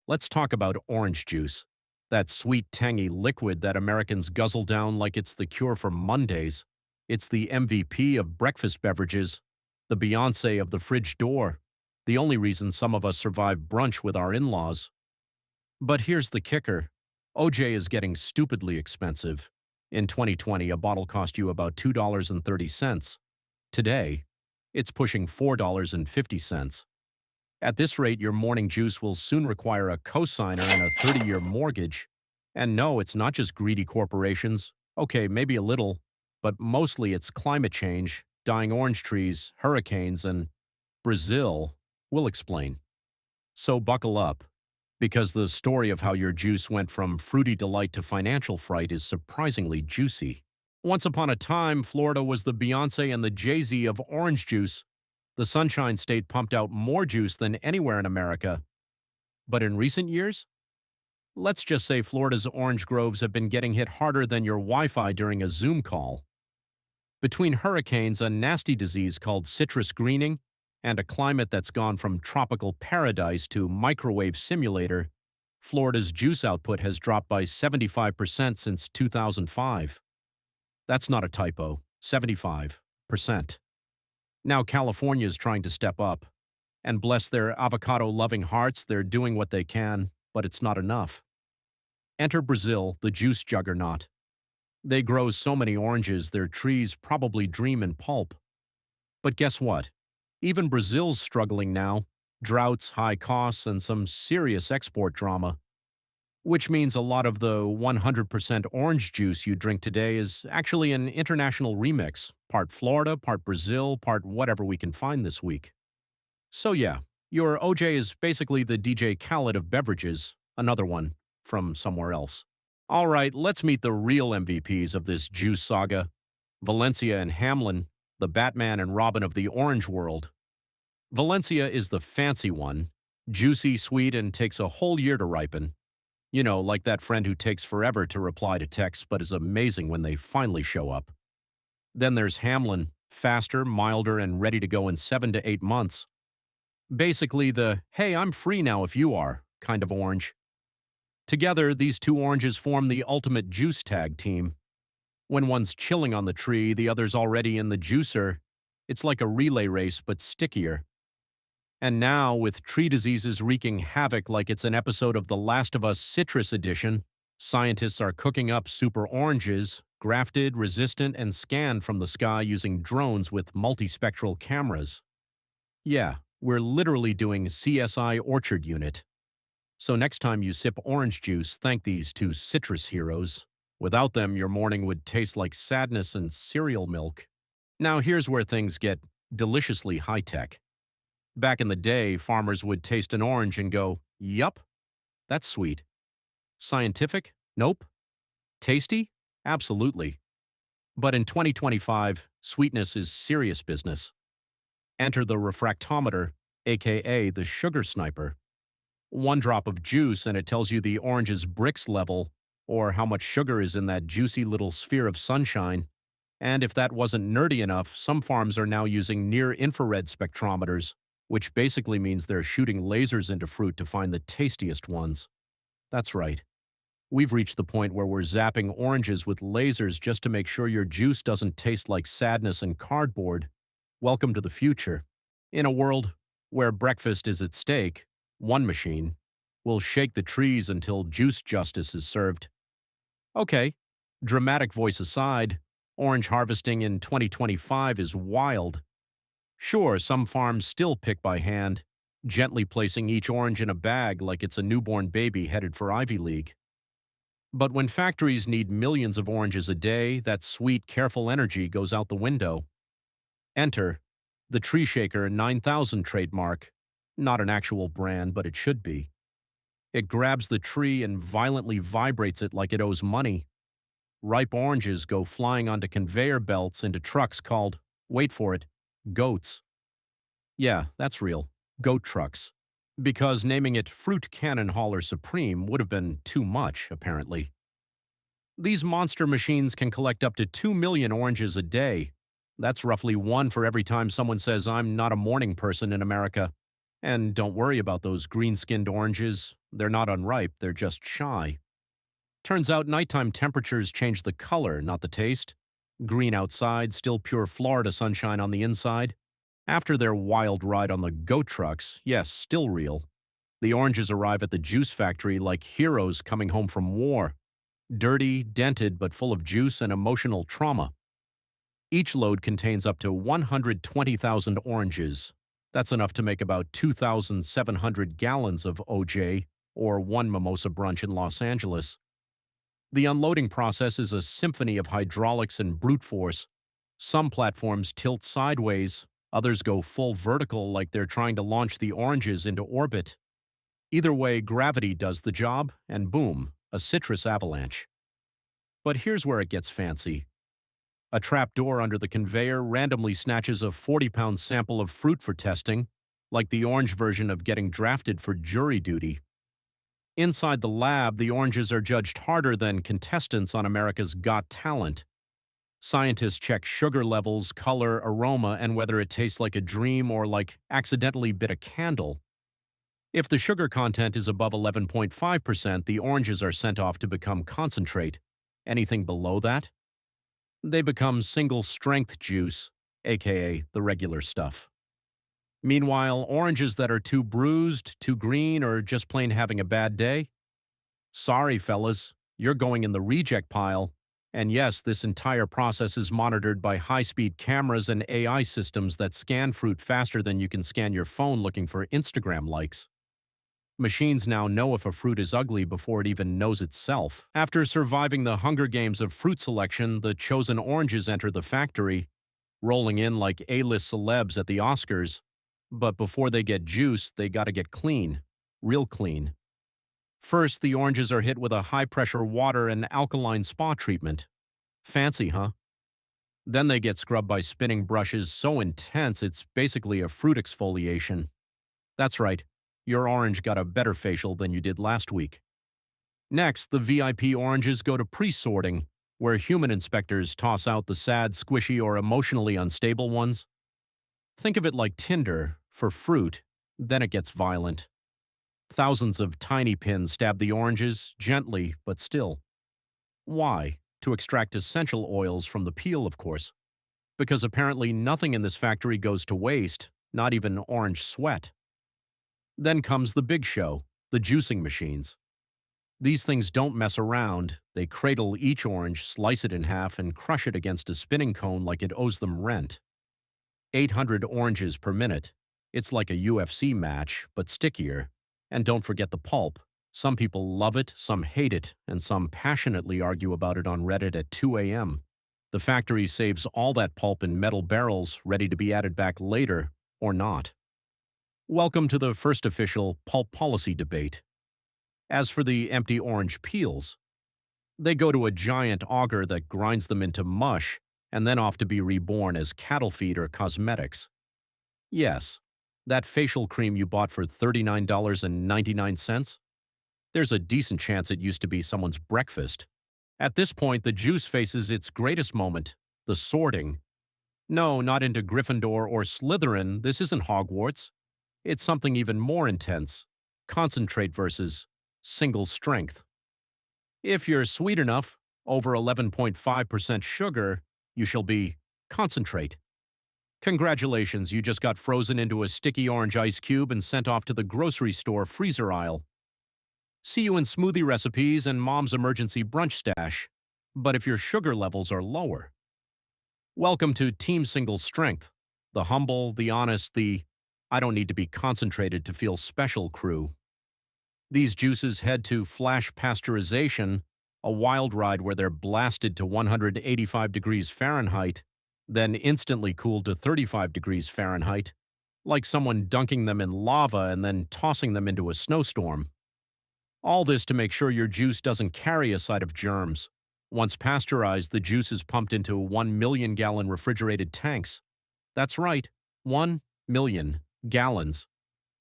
Let's talk about orange juice. That sweet, tangy liquid that Americans guzzle down like it's the cure for Mondays. It's the MVP of breakfast beverages, the Beyonce of the fridge door, the only reason some of us survive brunch with our in-laws. But here's the kicker. OJ is getting stupidly expensive. In 2020, a bottle cost you about $2.30. Today, it's pushing $4.50. At this rate, your morning juice will soon require a cosigner and a 30-year mortgage. And no, it's not just greedy corporations. Okay, maybe a little, but mostly it's climate change, dying orange trees, hurricanes, and Brazil. We'll explain. So buckle up, because the story of how your juice went from fruity delight to financial fright is surprisingly juicy. Once upon a time, Florida was the Beyonce and the Jay-Z of orange juice. The Sunshine State pumped out more juice than anywhere in America. But in recent years, let's just say Florida's orange groves have been getting hit harder than your Wi-Fi during a Zoom call. Between hurricanes, a nasty disease called citrus greening, and a climate that's gone from tropical paradise to microwave simulator, Florida's juice output has dropped by 75% since 2005. That's not a typo, 75%. Now California's trying to step up. And bless their avocado-loving hearts, they're doing what they can, but it's not enough. Enter Brazil, the juice juggernaut. They grow so many oranges, their trees probably dream in pulp. But guess what? Even Brazil's struggling now. Droughts, high costs, and some serious export drama. Which means a lot of the 100% orange juice you drink today is actually an international remix. Part Florida, part Brazil, part whatever we can find this week. So yeah, your OJ is basically the DJ Khaled of beverages, another one from somewhere else. All right, let's meet the real MVPs of this juice saga. Valencia and Hamlin, the Batman and Robin of the orange world. Valencia is the fancy one, juicy, sweet, and takes a whole year to ripen. You know, like that friend who takes forever to reply to texts but is amazing when they finally show up. Then there's Hamlin, faster, milder, and ready to go in 7 to 8 months. Basically the, hey, I'm free now if you are, kind of orange. Together, these two oranges form the ultimate juice tag team. When one's chilling on the tree, the other's already in the juicer. It's like a relay race, but stickier. And now, with tree diseases wreaking havoc like it's an episode of The Last of Us Citrus Edition, scientists are cooking up super oranges, grafted, resistant, and scanned from the sky using drones with multispectral cameras. Yeah, we're literally doing CSI Orchard Unit. So next time you sip orange juice, thank these two citrus heroes. Without them, your morning would taste like sadness and cereal milk. Now here's where things get deliciously high-tech. Back in the day, farmers would taste an orange and go, yup, that's sweet. Scientific? Nope. Tasty? Absolutely. But in 2025, sweetness is serious business. Enter the refractometer, aka the sugar sniper. One drop of juice and it tells you the orange's Brix level, or how much sugar is in that juicy little sphere of sunshine. And if that wasn't nerdy enough, some farms are now using near-infrared spectrometers, which basically means they're shooting lasers into fruit to find the tastiest ones. That's right. We've reached the point where we're zapping oranges with lasers just to make sure your juice doesn't taste like sadness and cardboard. Welcome to the future. In a world where breakfast is at stake, one machine will shake the trees until juice justice is served. Okay, dramatic voice aside, orange harvesting in 2025 is wild. Sure, some farms still pick by hand, gently placing each orange in a bag like it's a newborn baby headed for Ivy League. But when factories need millions of oranges a day, that sweet, careful energy goes out the window. Enter the Tree Shaker 9000 trademark. Not an actual brand, but it should be. It grabs the tree and violently vibrates it like it owes money. Ripe oranges go flying onto conveyor belts into trucks called, wait for it, goats. Yeah, that's real. Goat trucks. Because naming it Fruit Cannon Hauler Supreme would have been too much, apparently. These monster machines can collect up to 2 million oranges a day. That's roughly one for every time someone says I'm not a morning person in America. And don't worry about those green-skinned oranges. They're not unripe, they're just shy. Turns out nighttime temperatures change the color, not the taste. Green outside, still pure Florida sunshine on the inside. After their wild ride on the goat trucks, yes, still real, the oranges arrive at the juice factory like heroes coming home from war. Dirty, dented, but full of juice and emotional trauma. Each load contains up to 120,000 oranges. That's enough to make about 2,700 gallons of OJ, or one mimosa brunch in Los Angeles. The unloading process is a symphony of hydraulics and brute force. Some platforms tilt sideways, others go full vertical like they're trying to launch the oranges into orbit. Either way, gravity does the job, and boom, a citrus avalanche. But here's where it gets fancy. A trap door under the conveyor randomly snatches a 40-pound sample of fruit for testing, like the orange version of getting drafted for jury duty. Inside the lab, the oranges are judged harder than contestants on America's Got Talent. Scientists check sugar levels, color, aroma, and whether it tastes like a dream or like accidentally bit a candle. If the sugar content is above 11.5%, the oranges are sent off to become concentrate. Anything below that? They become single-strength juice, aka the regular stuff. Meanwhile, oranges that are too bruised, too green, or just plain having a bad day? Sorry, fellas, you're going in the reject pile. And yes, this entire process is monitored by high-speed cameras and AI systems that scan fruit faster than you can scan your phone looking for Instagram likes. Machines now know if a fruit is ugly before it even knows itself. After surviving the Hunger Games of fruit selection, the chosen oranges enter the factory, rolling in like A-list celebs at the Oscars. But before they get juice, they gotta get clean. Real clean. First, the oranges are hit with a high-pressure water and alkaline spa treatment. Fancy, huh? Then they get scrubbed by spinning brushes so intense it's basically a fruit exfoliation. That's right. Your orange got a better facial than you did last week. Next, the VIP oranges go to pre-sorting, where human inspectors toss out the sad, squishy, or emotionally unstable ones. Think of it like Tinder, for fruit, then it gets violent. Thousands of tiny pins stab the oranges, gently, but still. Why? To extract essential oils from the peel, of course. Because apparently nothing in this factory goes to waste, not even orange sweat. Then comes the big show, the juicing machines. These things don't mess around. They cradle each orange, slice it in half, and crush it against a spinning cone like it owes them rent. 800 oranges per minute. It's like a UFC match, but stickier. And don't forget the pulp. Some people love it, some hate it, and some passionately argue about it on Reddit at 2 a.m. The factory saves all that pulp in metal barrels, ready to be added back later, or not. Welcome to the first official pulp policy debate. As for the empty orange peels, they go to a giant auger that grinds them into mush and then off to be reborn as cattle feed or cosmetics. Yes, that facial cream you bought for $39.99? There's a decent chance it used to be someone's breakfast. At this point, the juice faces its greatest moment, the sorting. No, not into Gryffindor or Slytherin, this isn't Hogwarts. It's something even more intense. Concentrate versus single strength. If you're sweet enough, over 11.5% sugar, you shall be concentrate. Congratulations, you just got frozen into a sticky orange ice cube and sent off to the grocery store freezer aisle. See you in smoothie recipes and mom's emergency brunch stash. But if your sugar levels are lower. Welcome to Team Single Strength, the humble, the honest, the I don't need to be concentrated to feel special crew. These juices head to flash pasteurization, a wild ride where they're blasted to 185 degrees Fahrenheit, then instantly cooled to 35 degrees Fahrenheit, like someone dunking them in lava and then tossing them into a snowstorm. All this to make sure your juice doesn't carry a side of germs. Once pasteurized, the juice is pumped into 1 million gallon refrigerated tanks. That's right, 1 million gallons.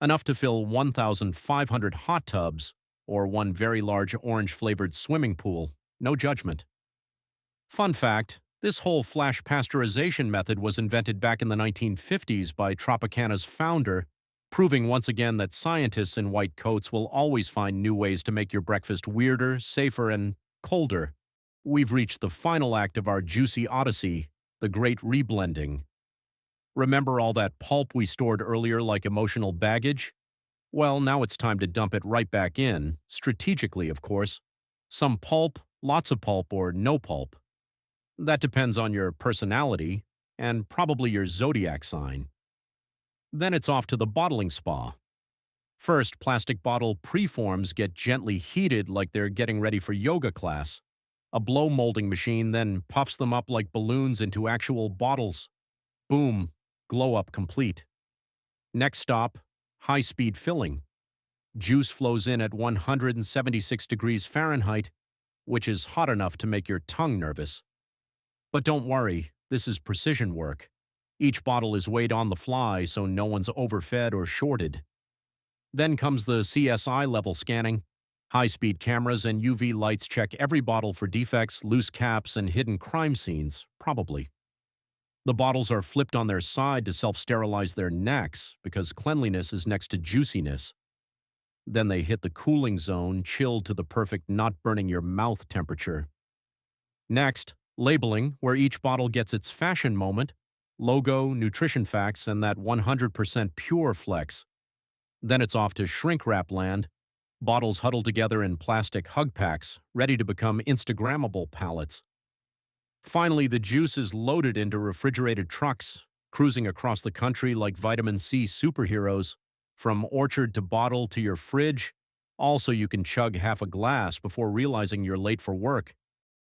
Enough to fill 1,500 hot tubs, or one very large orange-flavored swimming pool. No judgment. Fun fact, this whole flash pasteurization method was invented back in the 1950s by Tropicana's founder, proving once again that scientists in white coats will always find new ways to make your breakfast weirder, safer, and colder. We've reached the final act of our juicy odyssey, the great reblending. Remember all that pulp we stored earlier like emotional baggage? Well, now it's time to dump it right back in, strategically, of course. Some pulp, lots of pulp, or no pulp. That depends on your personality and probably your zodiac sign. Then it's off to the bottling spa. First, plastic bottle preforms get gently heated like they're getting ready for yoga class. A blow molding machine then puffs them up like balloons into actual bottles. Boom, glow up complete. Next stop, high-speed filling. Juice flows in at 176 degrees Fahrenheit, which is hot enough to make your tongue nervous. But don't worry, this is precision work. Each bottle is weighed on the fly so no one's overfed or shorted. Then comes the CSI level scanning. High-speed cameras and UV lights check every bottle for defects, loose caps, and hidden crime scenes, probably. The bottles are flipped on their side to self-sterilize their necks because cleanliness is next to juiciness. Then they hit the cooling zone, chilled to the perfect not-burning-your-mouth temperature. Next, labeling, where each bottle gets its fashion moment, logo, nutrition facts, and that 100% pure flex. Then it's off to shrink wrap land, bottles huddled together in plastic hug packs, ready to become Instagrammable pallets. Finally, the juice is loaded into refrigerated trucks, cruising across the country like vitamin C superheroes, from orchard to bottle to your fridge, all so you can chug half a glass before realizing you're late for work.